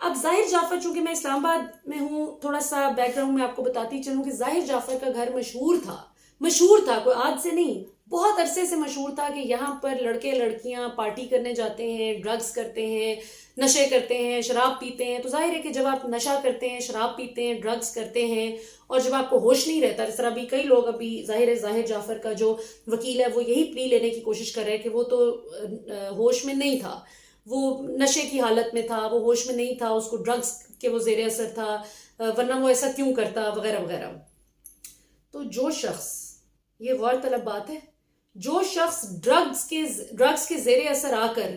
اب ظاہر جعفر، چونکہ میں اسلام آباد میں ہوں، تھوڑا سا بیک گراؤنڈ میں آپ کو بتاتی چلوں کہ ظاہر جعفر کا گھر مشہور تھا، کوئی آج سے نہیں، بہت عرصے سے مشہور تھا کہ یہاں پر لڑکے لڑکیاں پارٹی کرنے جاتے ہیں، ڈرگز کرتے ہیں، نشے کرتے ہیں، شراب پیتے ہیں. تو ظاہر ہے کہ جب آپ نشہ کرتے ہیں، شراب پیتے ہیں، ڈرگز کرتے ہیں، اور جب آپ کو ہوش نہیں رہتا، اس طرح بھی کئی لوگ ابھی ظاہر جعفر کا جو وکیل ہے وہ یہی پلی لینے کی کوشش کر رہے ہیں کہ وہ تو ہوش میں نہیں تھا، وہ نشے کی حالت میں تھا، وہ ہوش میں نہیں تھا، اس کو ڈرگز کے وہ زیر اثر تھا، ورنہ وہ ایسا کیوں کرتا، وغیرہ وغیرہ. تو جو شخص، یہ غور طلب بات ہے، جو شخص ڈرگز کے زیر اثر آ کر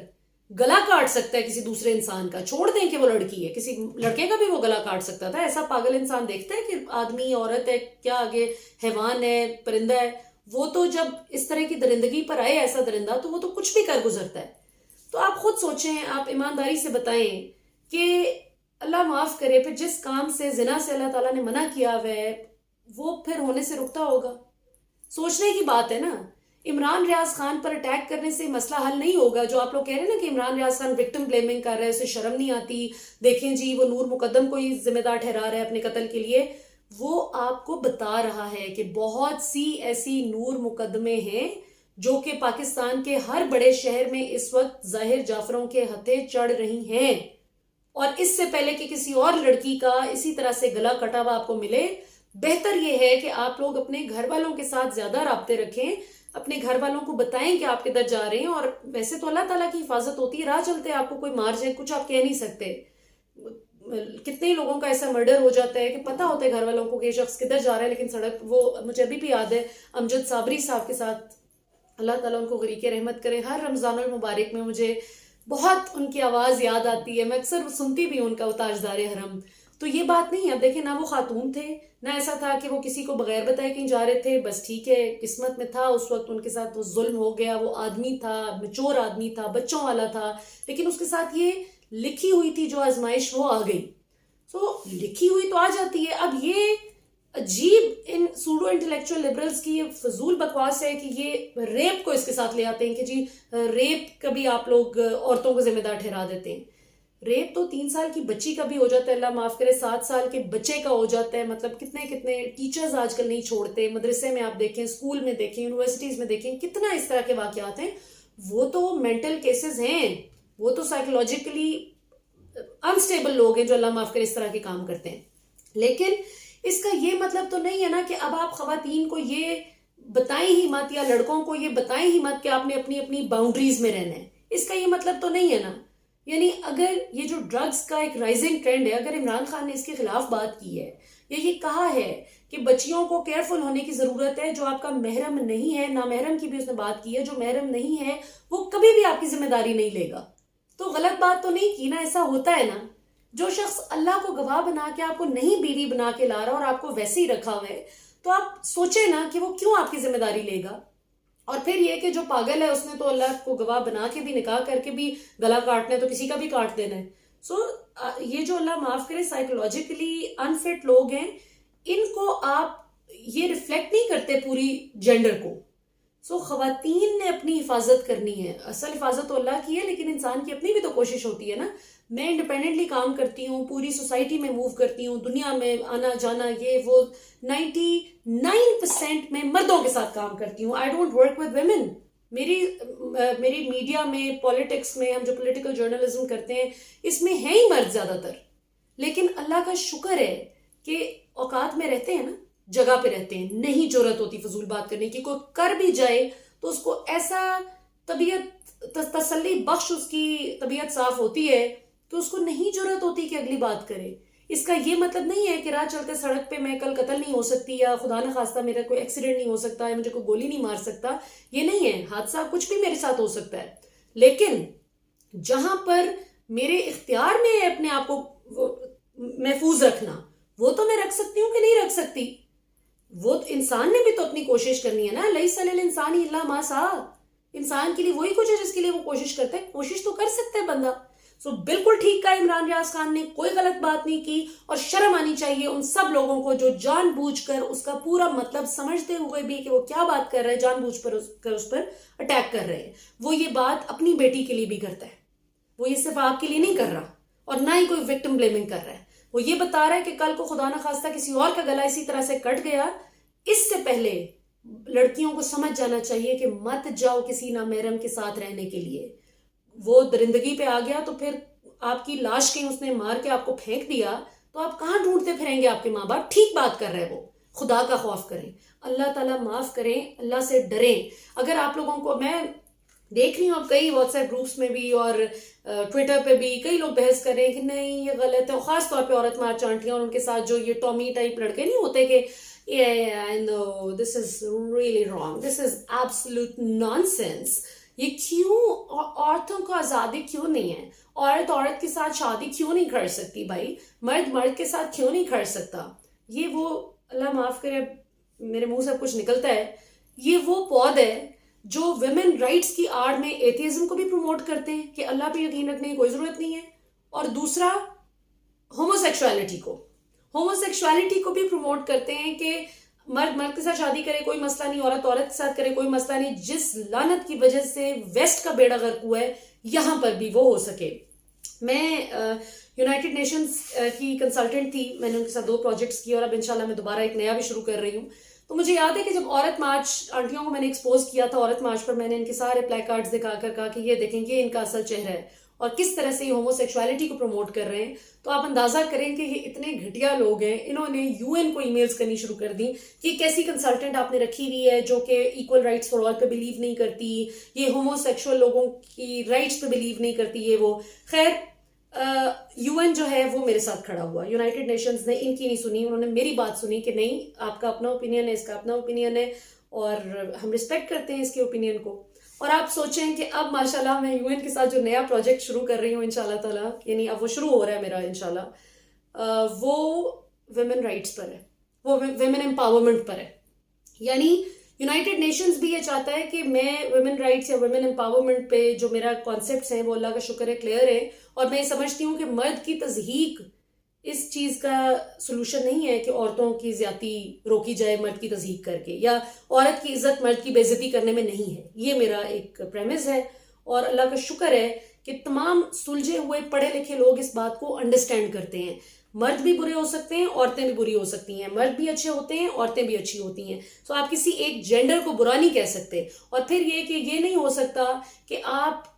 گلا کاٹ سکتا ہے کسی دوسرے انسان کا، چھوڑ دیں کہ وہ لڑکی ہے، کسی لڑکے کا بھی وہ گلا کاٹ سکتا تھا. ایسا پاگل انسان دیکھتا ہے کہ آدمی عورت ہے، کیا آگے حیوان ہے، پرندہ ہے. وہ تو جب اس طرح کی درندگی پر آئے ایسا درندہ، تو وہ تو کچھ بھی کر گزرتا ہے. تو آپ خود سوچیں، آپ ایمانداری سے بتائیں کہ اللہ معاف کرے، پھر جس کام سے، زنا سے اللہ تعالیٰ نے منع کیا ہوا ہے، وہ پھر ہونے سے رکتا ہوگا؟ سوچنے کی بات ہے نا. عمران ریاض خان پر اٹیک کرنے سے مسئلہ حل نہیں ہوگا. جو آپ لوگ کہہ رہے ہیں نا کہ عمران ریاض خان وکٹم بلیمنگ کر رہا ہے، اسے شرم نہیں آتی، دیکھیں جی وہ نور مقدم کو ہی ذمہ دار ٹھہرا رہا ہے اپنے قتل کے لیے. وہ آپ کو بتا رہا ہے کہ بہت سی ایسی نور مقدمے ہیں جو کہ پاکستان کے ہر بڑے شہر میں اس وقت ظاہر جعفروں کے ہتھے چڑھ رہی ہیں. اور اس سے پہلے کہ کسی اور لڑکی کا اسی طرح سے گلا کٹا ہوا آپ کو ملے، بہتر یہ ہے کہ آپ لوگ اپنے گھر والوں کے ساتھ زیادہ رابطے رکھیں، اپنے گھر والوں کو بتائیں کہ آپ کدھر جا رہے ہیں. اور ویسے تو اللہ تعالیٰ کی حفاظت ہوتی ہے، راہ چلتے آپ کو کوئی مار جائے، کچھ آپ کہہ نہیں سکتے. کتنے لوگوں کا ایسا مرڈر ہو جاتا ہے کہ پتہ ہوتا ہے گھر والوں کو کہ یہ شخص کدھر جا رہا ہے، لیکن سڑک، وہ مجھے ابھی بھی یاد ہے امجد صابری صاحب کے ساتھ، اللہ تعالیٰ ان کو غریق رحمت کرے. ہر رمضان المبارک میں مجھے بہت ان کی آواز یاد آتی ہے، میں اکثر سنتی بھی ہوں ان کا، وہ تاجدار حرم. تو یہ بات نہیں ہے. اب دیکھیں، نہ وہ خاتون تھے، نہ ایسا تھا کہ وہ کسی کو بغیر بتائے کہیں جا رہے تھے. بس ٹھیک ہے، قسمت میں تھا اس وقت ان کے ساتھ وہ ظلم ہو گیا. وہ آدمی تھا، میچور آدمی تھا، بچوں والا تھا، لیکن اس کے ساتھ یہ لکھی ہوئی تھی جو آزمائش، وہ آ گئی. تو لکھی ہوئی تو آ جاتی ہے. اب یہ عجیب ان سوڈو انٹلیکچوئل لبرلز کی یہ فضول بکواس ہے کہ یہ ریپ کو اس کے ساتھ لے آتے ہیں کہ جی ریپ کا بھی آپ لوگ عورتوں کو ذمہ دار ٹھہرا دیتے ہیں. ریپ تو 3 سال کی بچی کا بھی ہو جاتا ہے، اللہ معاف کرے 7 سال کے بچے کا ہو جاتا ہے. مطلب کتنے ٹیچرز آج کل نہیں چھوڑتے. مدرسے میں آپ دیکھیں، اسکول میں دیکھیں، یونیورسٹیز میں دیکھیں، کتنا اس طرح کے واقعات ہیں. وہ تو مینٹل کیسز ہیں، وہ تو سائیکولوجیکلی انسٹیبل لوگ ہیں جو اللہ معاف کرے اس طرح کے کام کرتے ہیں. لیکن اس کا یہ مطلب تو نہیں ہے نا کہ اب آپ خواتین کو یہ بتائیں ہی مت، یا لڑکوں کو یہ بتائیں ہی مت کہ آپ نے اپنی اپنی باؤنڈریز میں رہنا ہے. اس کا یہ مطلب تو نہیں ہے نا. یعنی اگر یہ جو ڈرگز کا ایک رائزنگ ٹرینڈ ہے، اگر عمران خان نے اس کے خلاف بات کی ہے یا یہ کہا ہے کہ بچیوں کو کیئرفل ہونے کی ضرورت ہے، جو آپ کا محرم نہیں ہے، نامحرم کی بھی اس نے بات کی ہے، جو محرم نہیں ہے وہ کبھی بھی آپ کی ذمہ داری نہیں لے گا، تو غلط بات تو نہیں کی نا. ایسا ہوتا ہے نا، جو شخص اللہ کو گواہ بنا کے آپ کو نہیں بیوی بنا کے لا رہا اور آپ کو ویسے ہی رکھا ہوا ہے، تو آپ سوچیں نا کہ وہ کیوں آپ کی ذمہ داری لے گا. اور پھر یہ کہ جو پاگل ہے اس نے تو اللہ کو گواہ بنا کے بھی، نکاح کر کے بھی گلا کاٹنا ہے، تو کسی کا بھی کاٹ دینا ہے. سو یہ جو اللہ معاف کرے سائیکولوجیکلی انفٹ لوگ ہیں، ان کو آپ یہ ریفلیکٹ نہیں کرتے پوری جینڈر کو. سو خواتین نے اپنی حفاظت کرنی ہے. اصل حفاظت تو اللہ کی ہے، لیکن انسان کی اپنی بھی تو کوشش ہوتی ہے نا. میں انڈیپینڈنٹلی کام کرتی ہوں، پوری سوسائٹی میں موو کرتی ہوں، دنیا میں آنا جانا یہ وہ 99% میں مردوں کے ساتھ کام کرتی ہوں. I don't work with women. میری میڈیا میں، پولیٹکس میں، ہم جو پولیٹیکل جرنلزم کرتے ہیں اس میں ہیں ہی مرد زیادہ تر. لیکن اللہ کا شکر ہے کہ اوقات میں رہتے ہیں نا، جگہ پہ رہتے ہیں، نہیں جرأت ہوتی فضول بات کرنے کی. کوئی کر بھی جائے تو اس کو ایسا طبیعت تسلی بخش، اس کی طبیعت صاف ہوتی ہے کہ اس کو نہیں جرأت ہوتی کہ اگلی بات کرے. اس کا یہ مطلب نہیں ہے کہ راہ چلتے سڑک پہ میں کل قتل نہیں ہو سکتی، یا خدا نہ خواستہ میرا کوئی ایکسیڈنٹ نہیں ہو سکتا، یا مجھے کوئی گولی نہیں مار سکتا. یہ نہیں ہے، حادثہ کچھ بھی میرے ساتھ ہو سکتا ہے. لیکن جہاں پر میرے اختیار میں ہے اپنے آپ کو محفوظ رکھنا، وہ تو میں رکھ سکتی ہوں کہ نہیں رکھ سکتی. وہ انسان نے بھی تو اپنی کوشش کرنی ہے نا. لیس علی الانسان الا ما سعی. انسان کے لیے وہی کچھ ہے جس کے لیے وہ کوشش کرتا ہے. کوشش تو کر سکتا ہے بندہ. سو بالکل ٹھیک کہا عمران ریاض خان نے، کوئی غلط بات نہیں کی. اور شرم آنی چاہیے ان سب لوگوں کو جو جان بوجھ کر اس کا پورا مطلب سمجھتے ہوئے بھی کہ وہ کیا بات کر رہے ہیں، جان بوجھ کر اس پر اٹیک کر رہے ہیں. وہ یہ بات اپنی بیٹی کے لیے بھی کرتا ہے، وہ یہ صرف آپ کے لیے نہیں کر رہا. اور نہ ہی کوئی وکٹم بلیمنگ کر رہا ہے. وہ یہ بتا رہا ہے کہ کل کو خدا نہ خواستہ کسی اور کا گلا اسی طرح سے کٹ گیا. اس سے پہلے لڑکیوں کو سمجھ جانا چاہیے کہ مت جاؤ کسی نامحرم کے ساتھ رہنے کے لیے. وہ درندگی پہ آ گیا تو پھر آپ کی لاش کہیں اس نے مار کے آپ کو پھینک دیا تو آپ کہاں ڈھونڈتے پھریں گے آپ کے ماں باپ؟ ٹھیک بات کر رہے وہ. خدا کا خوف کریں, اللہ تعالیٰ معاف کریں, اللہ سے ڈریں. اگر آپ لوگوں کو, میں دیکھ رہی ہوں اب کئی واٹس ایپ گروپس میں بھی اور ٹویٹر پہ بھی کئی لوگ بحث کر رہے ہیں کہ نہیں یہ غلط ہے, خاص طور پہ عورت مارچ آنٹیاں اور ان کے ساتھ جو یہ ٹامی ٹائپ لڑکے نہیں ہوتے کہ this is really wrong, this is absolute nonsense. یہ کیوں عورتوں کو آزادی کیوں نہیں ہے؟ عورت کے ساتھ شادی کیوں نہیں کر سکتی بھائی؟ مرد کے ساتھ کیوں نہیں کر سکتا؟ یہ وہ, اللہ معاف کرے میرے منہ سے کچھ نکلتا ہے, یہ وہ پود ہے جو ویمن رائٹس کی آڑ میں ایتھیزم کو بھی پروموٹ کرتے ہیں کہ اللہ پہ یقین رکھنے کی کوئی ضرورت نہیں ہے, اور دوسرا ہوموسیکشوالٹی کو بھی پروموٹ کرتے ہیں کہ مرد کے ساتھ شادی کرے کوئی مسئلہ نہیں, عورت کے ساتھ کرے کوئی مسئلہ نہیں. جس لعنت کی وجہ سے ویسٹ کا بیڑا غرق ہوا ہے یہاں پر بھی وہ ہو سکے. میں یونائٹڈ نیشنز کی کنسلٹنٹ تھی, میں نے ان کے ساتھ 2 پروجیکٹس کیے اور اب انشاءاللہ میں دوبارہ ایک نیا بھی شروع کر رہی ہوں. تو مجھے یاد ہے کہ جب عورت مارچ آنٹیوں کو میں نے ایکسپوز کیا تھا, عورت مارچ پر میں نے ان کے سارے پلائی کارڈز دکھا کر کہا کہ یہ دیکھیں یہ ان کا اصل چہرہ ہے اور کس طرح سے یہ ہوموسیکشوالٹی کو پروموٹ کر رہے ہیں. تو آپ اندازہ کریں کہ یہ اتنے گھٹیا لوگ ہیں, انہوں نے UN کو ای میلز کرنی شروع کر دی کہ یہ کیسی کنسلٹنٹ آپ نے رکھی ہوئی ہے جو کہ ایکول رائٹس فار آل پہ بلیو نہیں کرتی, یہ ہوموسیکشول لوگوں کی رائٹس پہ بلیو نہیں کرتی, یہ وہ. خیر UN جو ہے وہ میرے ساتھ کھڑا ہوا, یونائٹڈ نیشنز نے ان کی نہیں سنی, انہوں نے میری بات سنی کہ نہیں آپ کا اپنا اوپینین ہے, اس کا اپنا اوپینین ہے اور ہم رسپیکٹ کرتے ہیں اس کے اوپینین کو. اور آپ سوچیں کہ اب ماشاءاللہ میں UN کے ساتھ جو نیا پروجیکٹ شروع کر رہی ہوں انشاءاللہ تعالیٰ, یعنی اب وہ شروع ہو رہا ہے میرا انشاءاللہ, وہ ویمن رائٹس پر ہے, وہ ویمن امپاورمنٹ پر ہے. یعنی یونائٹڈ نیشنز بھی یہ چاہتا ہے کہ میں ویمن رائٹس یا ویمن امپاورمنٹ پہ جو میرا کانسیپٹس ہیں وہ اللہ کا شکر ہے کلیئر ہے, اور میں یہ سمجھتی ہوں کہ مرد کی تضحیق اس چیز کا سلوشن نہیں ہے کہ عورتوں کی زیادتی روکی جائے مرد کی تضحیق کر کے, یا عورت کی عزت مرد کی بے عزتی کرنے میں نہیں ہے. یہ میرا ایک پریمس ہے اور اللہ کا شکر ہے کہ تمام سلجھے ہوئے پڑھے لکھے لوگ اس بات کو انڈرسٹینڈ کرتے ہیں. مرد بھی برے ہو سکتے ہیں, عورتیں بھی بری ہو سکتی ہیں, مرد بھی اچھے ہوتے ہیں, عورتیں بھی اچھی ہوتی ہیں. سو آپ کسی ایک جینڈر کو برا نہیں کہہ سکتے. اور پھر یہ کہ یہ نہیں ہو سکتا کہ آپ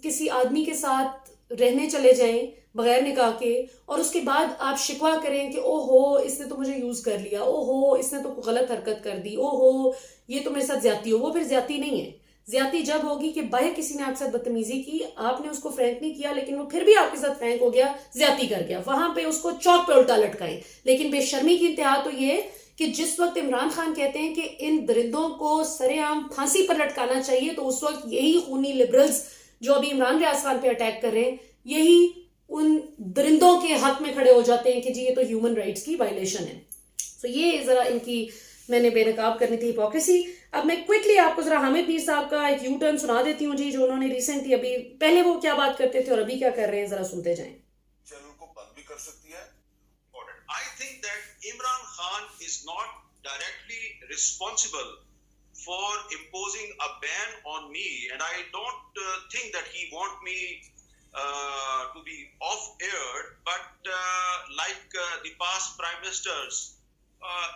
کسی آدمی کے ساتھ رہنے چلے جائیں بغیر نکاح کے اور اس کے بعد آپ شکوہ کریں کہ او ہو اس نے تو مجھے یوز کر لیا, او ہو اس نے تو غلط حرکت کر دی, او ہو یہ تو میرے ساتھ زیادتی ہو. وہ پھر زیادتی نہیں ہے. زیادتی جب ہوگی کہ باہر کسی نے آپ کے ساتھ بدتمیزی کی, آپ نے اس کو فرینک نہیں کیا لیکن وہ پھر بھی آپ کے ساتھ فرینک ہو گیا, زیادتی کر گیا, وہاں پہ اس کو چوک پہ الٹا لٹکائیں. لیکن بے شرمی کی انتہا تو یہ کہ جس وقت عمران خان کہتے ہیں کہ ان درندوں کو سرے عام پھانسی پر لٹکانا چاہیے, تو اس وقت یہی خونی لبرلز جو ابھی عمران ریاض خان پہ اٹیک کر رہے ہیں یہی ان درندوں کے حق میں کھڑے ہو جاتے ہیں کہ جی یہ تو ہیومن رائٹس کی وائلیشن ہے. سو یہ ذرا ان کی میں نے بے نقاب کرنی تھی ہپوکریسی. اب میں کوئکلی آپ کو ذرا حامد میر صاحب کا ایک یو ٹرن سنا دیتی ہوں جی, جو انہوں نے ریسنٹلی ابھی پہلے وہ کیا بات کرتے تھے اور ابھی کیا کر رہے ہیں, ذرا سنتے جائیں. چینل کو بند بھی کر سکتی ہے. I think that Imran Khan is not directly responsible for imposing a ban on me, and I don't think that he want me to be off-aired, but like the past prime ministers,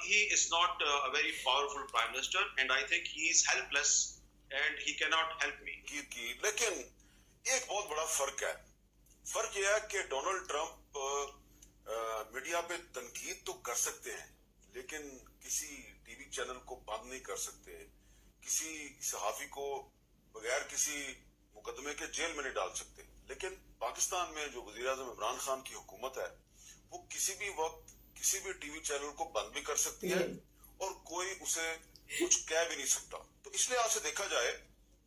he is not a very powerful prime minister, and I think he is helpless and he cannot help me. لیکن ایک بہت بڑا فرق ہے. فرق یہ ہے کہ ڈونلڈ ٹرمپ میڈیا پہ تنقید تو کر سکتے ہیں لیکن کسی ٹی وی چینل کو بند نہیں کر سکتے, کسی صحافی کو بغیر کسی مقدمے کے جیل میں نہیں ڈال سکتے. لیکن پاکستان میں جو وزیر اعظم عمران خان کی حکومت ہے وہ کسی بھی وقت کسی بھی ٹی وی چینل کو بند بھی کر سکتی ہے اور کوئی اسے کچھ کہہ بھی نہیں سکتا. تو اس لحاظ سے دیکھا جائے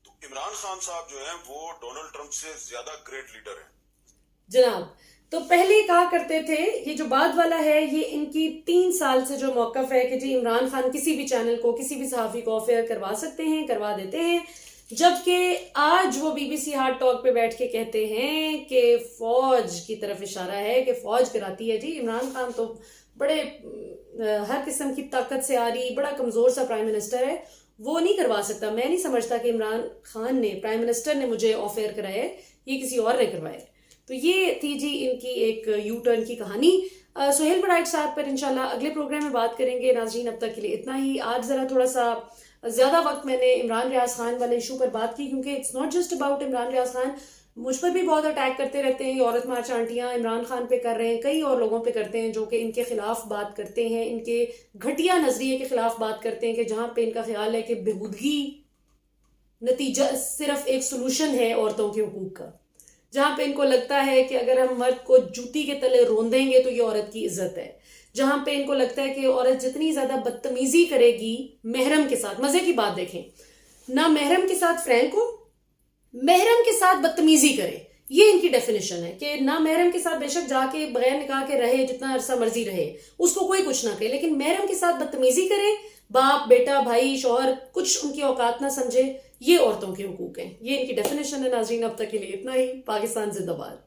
تو عمران خان صاحب جو ہیں وہ ڈونلڈ ٹرمپ سے زیادہ گریٹ لیڈر ہیں. جناب تو پہلے کہا کرتے تھے, یہ جو بعد والا ہے یہ ان کی 3 سال سے جو موقف ہے کہ جی عمران خان کسی بھی چینل کو کسی بھی صحافی کو آف ایئر کروا سکتے ہیں, کروا دیتے ہیں, جبکہ آج وہ BBC ہارٹ ٹاک پہ بیٹھ کے کہتے ہیں کہ فوج کی طرف اشارہ ہے کہ فوج کراتی ہے. جی عمران خان تو بڑے ہر قسم کی طاقت سے آ رہی بڑا کمزور سا پرائم منسٹر ہے, وہ نہیں کروا سکتا. میں نہیں سمجھتا کہ عمران خان نے پرائم منسٹر نے مجھے آف ایئر کرائے, یہ کسی اور نے کروائے. تو یہ تھی جی ان کی ایک یو ٹرن کی کہانی. سہیل بڑائٹ صاحب پر انشاءاللہ اگلے پروگرام میں بات کریں گے. ناظرین اب تک کے لیے اتنا ہی. آج ذرا تھوڑا سا زیادہ وقت میں نے عمران ریاض خان والے ایشو پر بات کی کیونکہ it's not just about Imran Riaz Khan. مجھ پر بھی بہت اٹیک کرتے رہتے ہیں. عورت مارچ آنٹیاں عمران خان پہ کر رہے ہیں, کئی اور لوگوں پہ کرتے ہیں جو کہ ان کے خلاف بات کرتے ہیں, ان کے گھٹیا نظریے کے خلاف بات کرتے ہیں کہ جہاں پہ ان کا خیال ہے کہ بہودگی نتیجہ صرف ایک سلوشن ہے عورتوں کے حقوق کا, جہاں پہ ان کو لگتا ہے کہ اگر ہم مرد کو جوتی کے تلے روندیں گے تو یہ عورت کی عزت ہے, جہاں پہ ان کو لگتا ہے کہ عورت جتنی زیادہ بدتمیزی کرے گی محرم کے ساتھ. مزے کی بات دیکھیں, نہ محرم کے ساتھ فرینک ہو, محرم کے ساتھ بدتمیزی کرے, یہ ان کی ڈیفینیشن ہے کہ نہ محرم کے ساتھ بے شک جا کے بغیر نکاح کے رہے, جتنا عرصہ مرضی رہے, اس کو کوئی کچھ نہ کہے, لیکن محرم کے ساتھ بدتمیزی کرے, باپ بیٹا بھائی شوہر کچھ ان کی اوقات نہ سمجھے, یہ عورتوں کے حقوق ہیں. یہ ان کی ڈیفینیشن ہے. ناظرین اب تک کے لیے اتنا ہی. پاکستان زندہ باد.